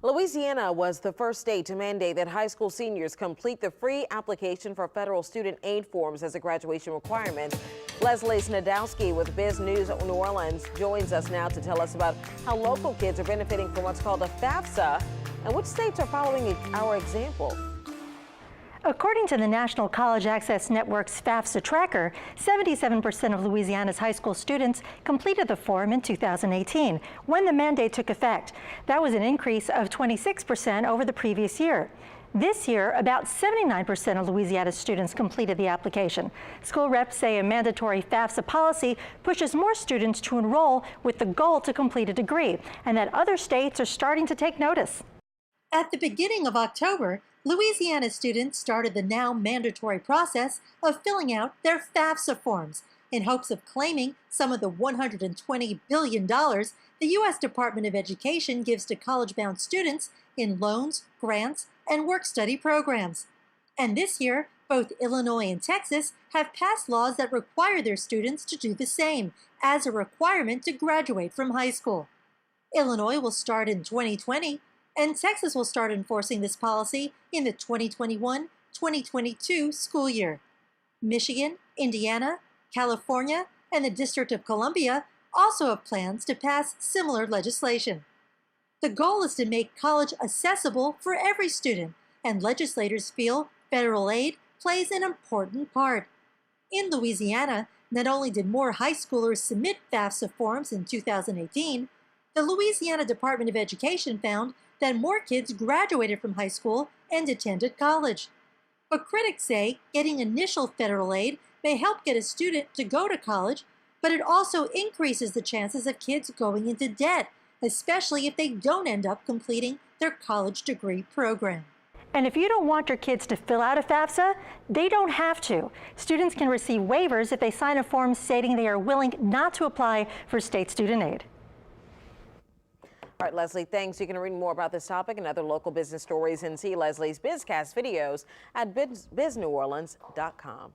Louisiana was the first state to mandate that high school seniors complete the free application for federal student aid forms as a graduation requirement. Leslie Snadowsky with Biz News New Orleans joins us now to tell us about how local kids are benefiting from what's called a FAFSA and which states are following our example. According to the National College Access Network's FAFSA tracker, 77% of Louisiana's high school students completed the form in 2018, when the mandate took effect. That was an increase of 26% over the previous year. This year, about 79% of Louisiana's students completed the application. School reps say a mandatory FAFSA policy pushes more students to enroll with the goal to complete a degree, and that other states are starting to take notice. At the beginning of October, Louisiana students started the now mandatory process of filling out their FAFSA forms in hopes of claiming some of the $120 billion the U.S. Department of Education gives to college-bound students in loans, grants, and work-study programs. And this year, both Illinois and Texas have passed laws that require their students to do the same as a requirement to graduate from high school. Illinois will start in 2020, and Texas will start enforcing this policy in the 2021-2022 school year. Michigan, Indiana, California, and the District of Columbia also have plans to pass similar legislation. The goal is to make college accessible for every student, and legislators feel federal aid plays an important part. In Louisiana, not only did more high schoolers submit FAFSA forms in 2018, the Louisiana Department of Education found that more kids graduated from high school and attended college. But critics say getting initial federal aid may help get a student to go to college, but it also increases the chances of kids going into debt, especially if they don't end up completing their college degree program. And if you don't want your kids to fill out a FAFSA, they don't have to. Students can receive waivers if they sign a form stating they are willing not to apply for state student aid. All right, Leslie, thanks. You can read more about this topic and other local business stories and see Leslie's Bizcast videos at bizneworleans.com.